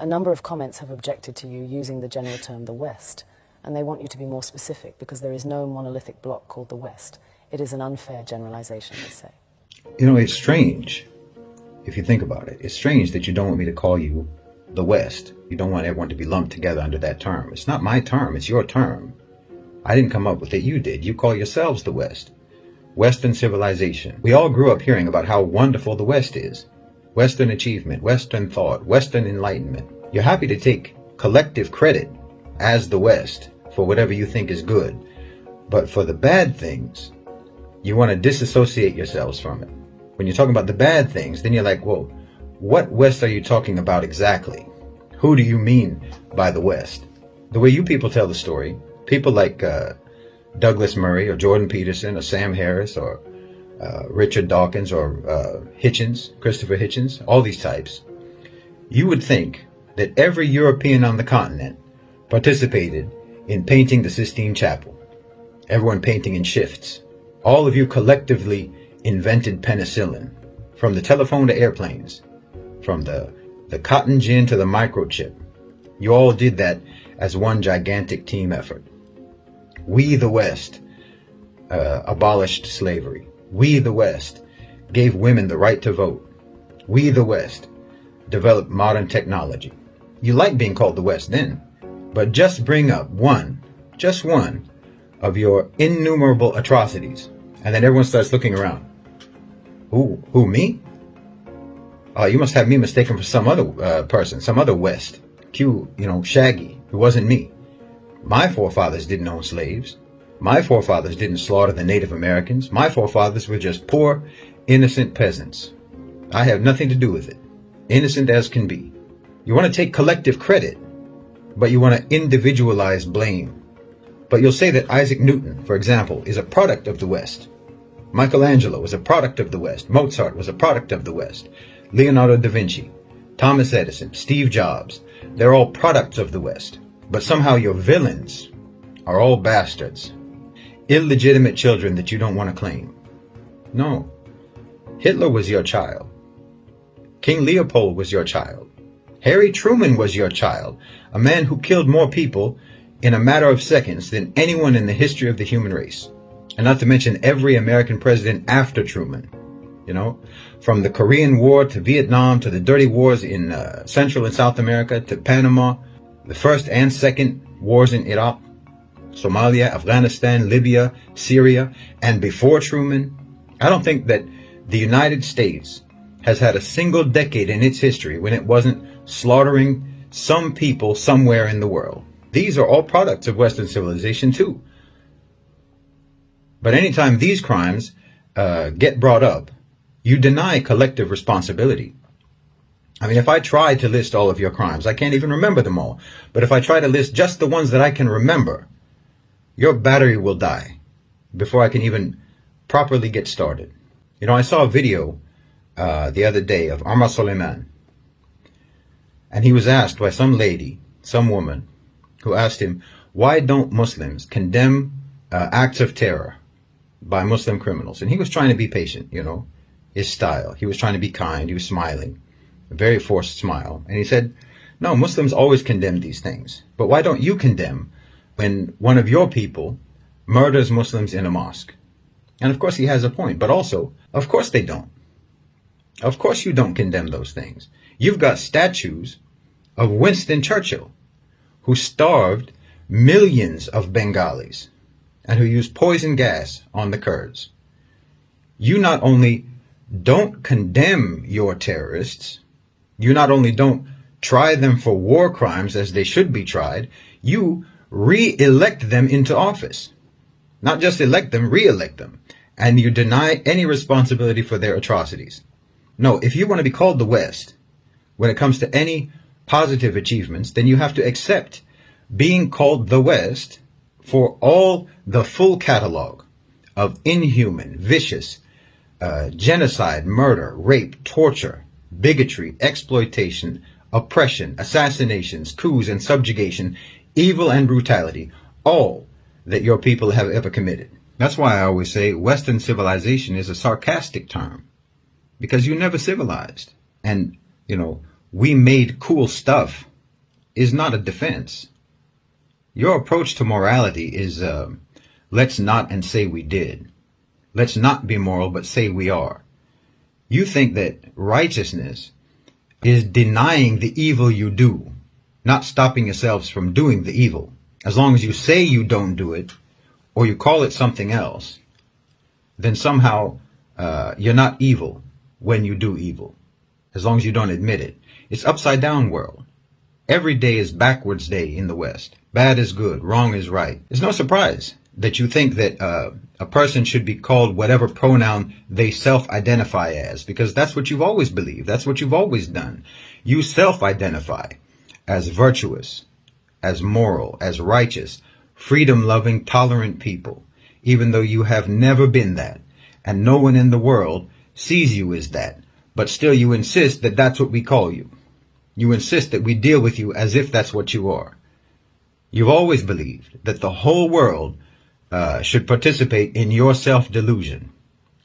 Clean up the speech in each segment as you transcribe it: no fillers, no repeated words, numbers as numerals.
A number of comments have objected to you using the general term the West, and they want you to be more specific because there is no monolithic bloc called the West. It is an unfair generalization, they say. You know, it's strange, if you think about it. It's strange that you don't want me to call you the West. You don't want everyone to be lumped together under that term. It's not my term, it's your term. I didn't come up with it, you did. You call yourselves the West. Western civilization. We all grew up hearing about how wonderful the West is. Western achievement, Western thought, Western enlightenment. You're happy to take collective credit as the West for whatever you think is good. But for the bad things, you want to disassociate yourselves from it. When you're talking about the bad things, then you're like, well, what West are you talking about exactly? Who do you mean by the West? The way you people tell the story, people like Douglas Murray or Jordan Peterson or Sam Harris or Richard Dawkins or Hitchens, Christopher Hitchens, all these types, you would think that every European on the continent participated in painting the Sistine Chapel. Everyone painting in shifts. All of you collectively invented penicillin, from the telephone to airplanes, from the cotton gin to the microchip. You all did that as one gigantic team effort. We, the West, abolished slavery. We, the West, gave women the right to vote. We, the West, developed modern technology. You like being called the West then, but just bring up just one of your innumerable atrocities, and then everyone starts looking around. Who, me? Oh, you must have me mistaken for some other person, some other West. Shaggy, who wasn't me. My forefathers didn't own slaves. My forefathers didn't slaughter the Native Americans. My forefathers were just poor, innocent peasants. I have nothing to do with it. Innocent as can be. You want to take collective credit, but you want to individualize blame. But you'll say that Isaac Newton, for example, is a product of the West. Michelangelo was a product of the West. Mozart was a product of the West. Leonardo da Vinci, Thomas Edison, Steve Jobs, they're all products of the West. But somehow your villains are all bastards. Illegitimate children that you don't want to claim. No. Hitler was your child. King Leopold was your child. Harry Truman was your child. A man who killed more people in a matter of seconds than anyone in the history of the human race. And not to mention every American president after Truman. From the Korean War to Vietnam to the dirty wars in Central and South America to Panama, the first and second wars in Iraq, Somalia, Afghanistan, Libya, Syria, and before Truman. I don't think that the United States has had a single decade in its history when it wasn't slaughtering some people somewhere in the world. These are all products of Western civilization too. But anytime these crimes get brought up, you deny collective responsibility. I mean, if I try to list all of your crimes, I can't even remember them all. But if I try to list just the ones that I can remember, your battery will die before I can even properly get started. I saw a video the other day of Omar Suleiman. And he was asked by some lady, some woman, who asked him, why don't Muslims condemn acts of terror by Muslim criminals? And he was trying to be patient, his style. He was trying to be kind. He was smiling, a very forced smile. And he said, no, Muslims always condemn these things. But why don't you condemn when one of your people murders Muslims in a mosque? And of course he has a point, but also, of course they don't. Of course you don't condemn those things. You've got statues of Winston Churchill, who starved millions of Bengalis and who used poison gas on the Kurds. You not only don't condemn your terrorists, you not only don't try them for war crimes as they should be tried, you re-elect them into office. Not just elect them, re-elect them. And you deny any responsibility for their atrocities. No, if you want to be called the West, when it comes to any positive achievements, then you have to accept being called the West for all the full catalog of inhuman, vicious, genocide, murder, rape, torture, bigotry, exploitation, oppression, assassinations, coups and subjugation, evil and brutality, all that your people have ever committed. That's why I always say Western civilization is a sarcastic term, because you never civilized. And, we made cool stuff is not a defense. Your approach to morality is, let's not and say we did. Let's not be moral, but say we are. You think that righteousness is denying the evil you do, not stopping yourselves from doing the evil. As long as you say you don't do it, or you call it something else, then somehow you're not evil when you do evil, as long as you don't admit it. It's upside down world. Every day is backwards day in the West. Bad is good, wrong is right. It's no surprise that you think that a person should be called whatever pronoun they self-identify as, because that's what you've always believed. That's what you've always done. You self-identify as virtuous, as moral, as righteous, freedom-loving, tolerant people, even though you have never been that, and no one in the world sees you as that, but still you insist that that's what we call you. You insist that we deal with you as if that's what you are. You've always believed that the whole world should participate in your self-delusion.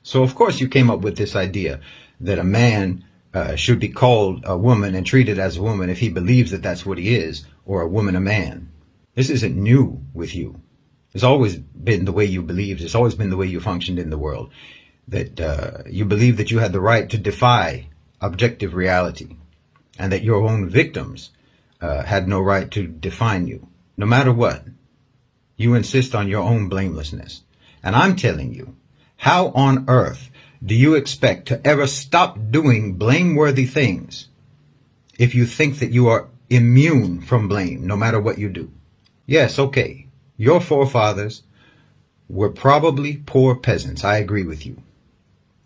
So of course you came up with this idea that a man should be called a woman and treated as a woman if he believes that that's what he is, or a woman a man. This isn't new with you. It's always been the way you believed. It's always been the way you functioned in the world. That you believed that you had the right to defy objective reality, and that your own victims had no right to define you. No matter what, you insist on your own blamelessness. And I'm telling you, how on earth do you expect to ever stop doing blameworthy things if you think that you are immune from blame no matter what you do? Yes, okay, your forefathers were probably poor peasants. I agree with you.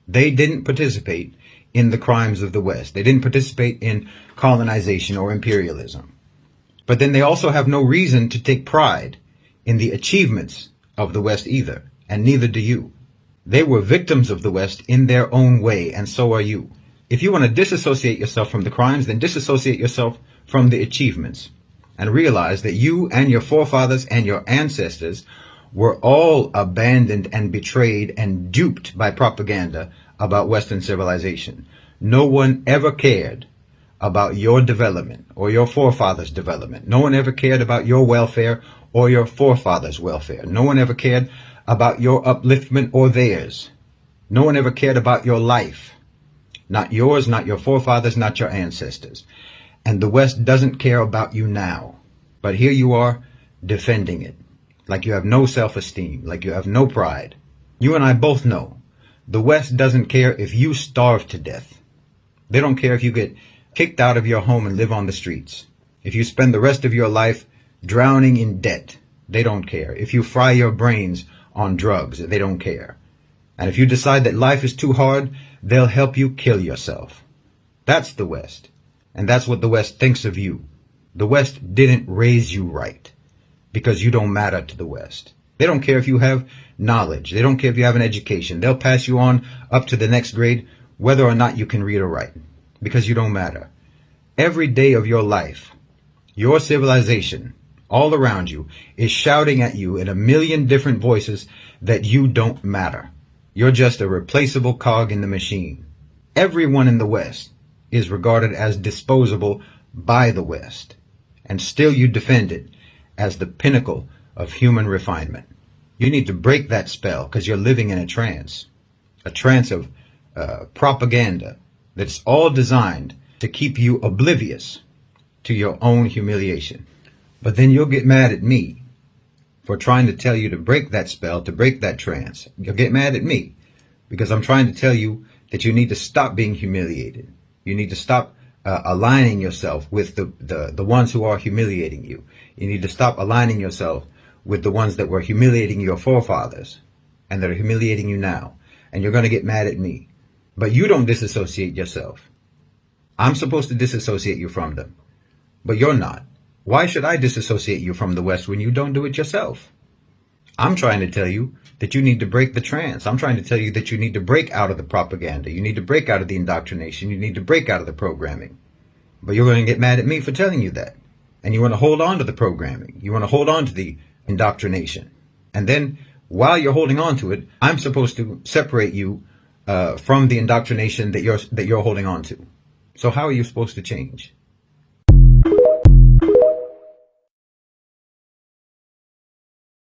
They didn't participate in the crimes of the West. They didn't participate in colonization or imperialism. But then they also have no reason to take pride in the achievements of the West either, and neither do you. They were victims of the West in their own way, and so are you. If you want to disassociate yourself from the crimes, then disassociate yourself from the achievements, and realize that you and your forefathers and your ancestors were all abandoned and betrayed and duped by propaganda about Western civilization. No one ever cared about your development or your forefathers' development. No one ever cared about your welfare or your forefathers' welfare. No one ever cared about your upliftment or theirs. No one ever cared about your life. Not yours, not your forefathers, not your ancestors. And the West doesn't care about you now. But here you are defending it, like you have no self-esteem, like you have no pride. You and I both know the West doesn't care if you starve to death. They don't care if you get kicked out of your home and live on the streets. If you spend the rest of your life drowning in debt, they don't care. If you fry your brains on drugs, they don't care. And if you decide that life is too hard, they'll help you kill yourself. That's the West. And that's what the West thinks of you. The West didn't raise you right because you don't matter to the West. They don't care if you have knowledge. They don't care if you have an education. They'll pass you on up to the next grade whether or not you can read or write, because you don't matter. Every day of your life, your civilization all around you is shouting at you in a million different voices that you don't matter. You're just a replaceable cog in the machine. Everyone in the West is regarded as disposable by the West, and still you defend it as the pinnacle of human refinement. You need to break that spell because you're living in a trance of propaganda that's all designed to keep you oblivious to your own humiliation. But then you'll get mad at me for trying to tell you to break that spell, to break that trance. You'll get mad at me because I'm trying to tell you that you need to stop being humiliated. You need to stop aligning yourself with the ones who are humiliating you. You need to stop aligning yourself with the ones that were humiliating your forefathers and that are humiliating you now. And you're going to get mad at me. But you don't disassociate yourself. I'm supposed to disassociate you from them, but you're not. Why should I disassociate you from the West when you don't do it yourself? I'm trying to tell you that you need to break the trance. I'm trying to tell you that you need to break out of the propaganda. You need to break out of the indoctrination. You need to break out of the programming. But you're going to get mad at me for telling you that. And you want to hold on to the programming. You want to hold on to the indoctrination. And then while you're holding on to it, I'm supposed to separate you from the indoctrination that you're holding on to. So how are you supposed to change?